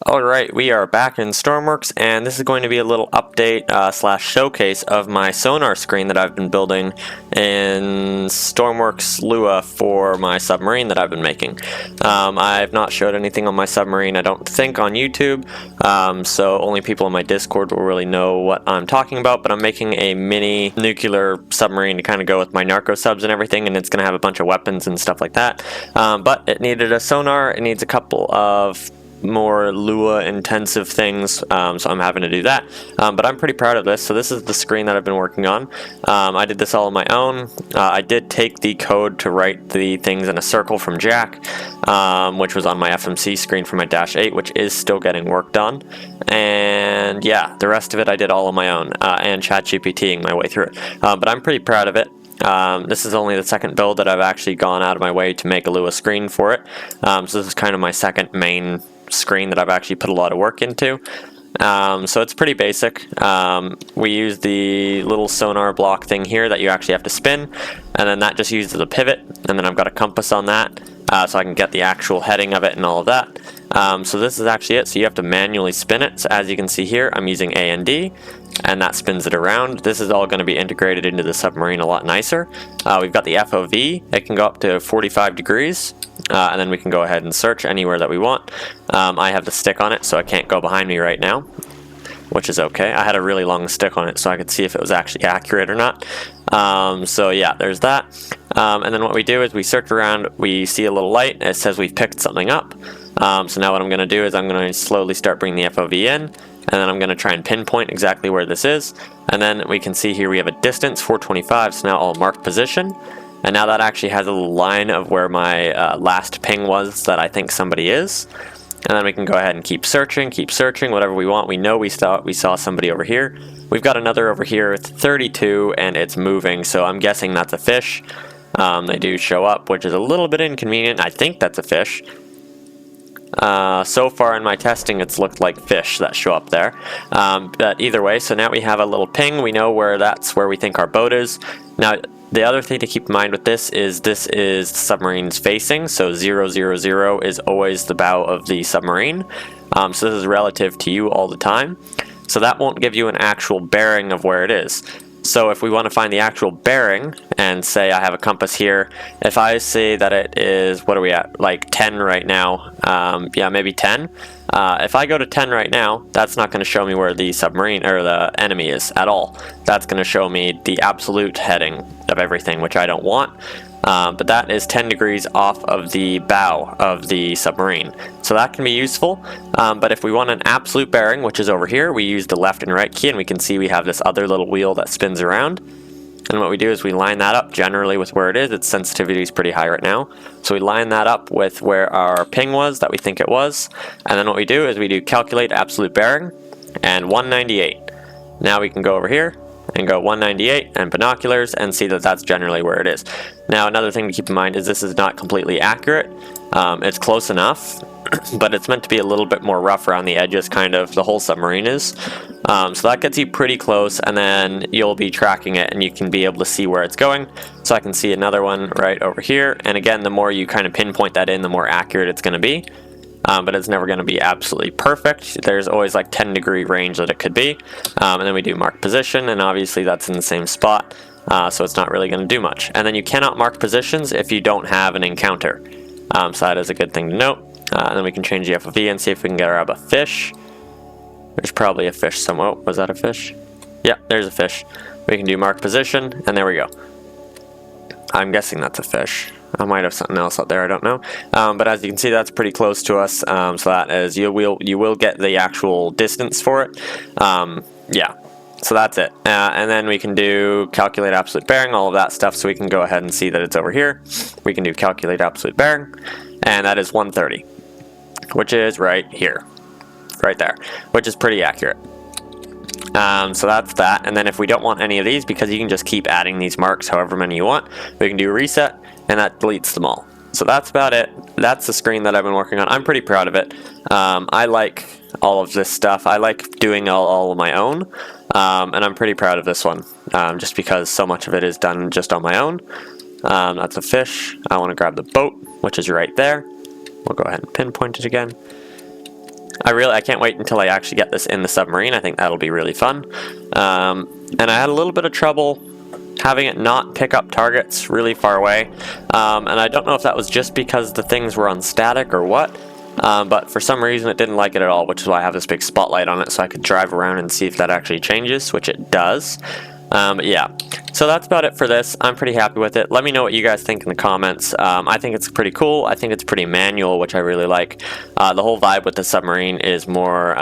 Alright, we are back in Stormworks, and this is going to be a little update slash showcase of my sonar screen that I've been building in Stormworks Lua for my submarine that I've been making. I've not showed anything on my submarine, I don't think, on YouTube, so only people in my Discord will really know what I'm talking about, but I'm making a mini nuclear submarine to kind of go with my narco subs and everything, and it's going to have a bunch of weapons and stuff like that. But it needed a sonar, it needs a couple of more Lua intensive things, so I'm having to do that, but I'm pretty proud of this. So this is the screen that I've been working on. I did this all on my own. I did take the code to write the things in a circle from Jack, which was on my FMC screen for my Dash 8, which is still getting worked on, and yeah, the rest of it I did all on my own, and ChatGPTing my way through it, but I'm pretty proud of it. This is only the second build that I've actually gone out of my way to make a Lua screen for it, so this is kind of my second main screen that I've actually put a lot of work into. So it's pretty basic. We use the little sonar block thing here that you actually have to spin, and then that just uses a pivot, and then I've got a compass on that, so I can get the actual heading of it and all of that. So this is actually it. So you have to manually spin it. So as you can see here, I'm using A and D, and that spins it around. This is all going to be integrated into the submarine a lot nicer. We've got the FOV. It can go up to 45 degrees, and then we can go ahead and search anywhere that we want. I have the stick on it, so it can't go behind me right now, which is okay. I had a really long stick on it so I could see if it was actually accurate or not. So yeah, there's that. And then what we do is we search around, we see a little light, it says we've picked something up. So now what I'm going to do is I'm going to slowly start bringing the FOV in, and then I'm going to try and pinpoint exactly where this is. And then we can see here we have a distance, 425, so now I'll mark position. And now that actually has a little line of where my last ping was that I think somebody is. And then we can go ahead and keep searching, whatever we want. We know we saw somebody over here. We've got another over here, it's 32, and it's moving, so I'm guessing that's a fish. They do show up, which is a little bit inconvenient. I think that's a fish. So far in my testing, it's looked like fish that show up there. But either way, so now we have a little ping. We know that's where we think our boat is. Now, the other thing to keep in mind with this is the submarine's facing, so 000 is always the bow of the submarine. So this is relative to you all the time. So that won't give you an actual bearing of where it is. So if we want to find the actual bearing, and say I have a compass here, if I say that it is, what are we at, like 10 right now, yeah, maybe 10. If I go to 10 right now, that's not going to show me where the submarine or the enemy is at all. That's going to show me the absolute heading of everything, which I don't want. But that is 10 degrees off of the bow of the submarine. So that can be useful, but if we want an absolute bearing, which is over here, we use the left and right key, and we can see we have this other little wheel that spins around. And what we do is we line that up generally with where it is. Its sensitivity is pretty high right now. So we line that up with where our ping was that we think it was. And then what we do is we do calculate absolute bearing and 198. Now we can go over here and go 198 and binoculars and see that that's generally where it is. Now another thing to keep in mind is this is not completely accurate. It's close enough, but it's meant to be a little bit more rough around the edges, kind of the whole submarine is. So that gets you pretty close, and then you'll be tracking it and you can be able to see where it's going. So I can see another one right over here, and again, the more you kind of pinpoint that in, the more accurate it's going to be. But it's never going to be absolutely perfect. There's always like 10-degree range that it could be. And then we do mark position, and obviously that's in the same spot, so it's not really going to do much. And then you cannot mark positions if you don't have an encounter. So that is a good thing to note. And then we can change the FOV and see if we can grab a fish. There's probably a fish somewhere. Oh, was that a fish? Yeah, there's a fish. We can do mark position, and there we go. I'm guessing that's a fish. I might have something else out there, I don't know. But as you can see, that's pretty close to us. So that is, you will get the actual distance for it. Yeah, so that's it. And then we can do calculate absolute bearing, all of that stuff. So we can go ahead and see that it's over here. We can do calculate absolute bearing, and that is 130, which is right here, right there, which is pretty accurate. So that's that. And then if we don't want any of these, because you can just keep adding these marks however many you want, we can do reset, and that deletes them all. So that's about it. That's the screen that I've been working on. I'm pretty proud of it. I like all of this stuff. I like doing all of my own, and I'm pretty proud of this one, just because so much of it is done just on my own. That's a fish. I want to grab the boat, which is right there. We'll go ahead and pinpoint it again. I can't wait until I actually get this in the submarine. I think that'll be really fun. And I had a little bit of trouble having it not pick up targets really far away. And I don't know if that was just because the things were on static or what. But for some reason it didn't like it at all, which is why I have this big spotlight on it so I could drive around and see if that actually changes, which it does. But yeah, so that's about it for this. I'm pretty happy with it. Let me know what you guys think in the comments. I think it's pretty cool. I think it's pretty manual, which I really like. The whole vibe with the submarine is more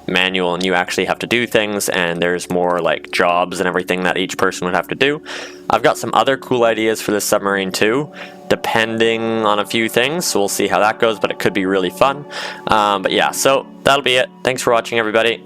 manual, and you actually have to do things, and there's more like jobs and everything that each person would have to do. I've got some other cool ideas for this submarine too, depending on a few things, so we'll see how that goes, but it could be really fun. But yeah, so that'll be it. Thanks for watching, everybody.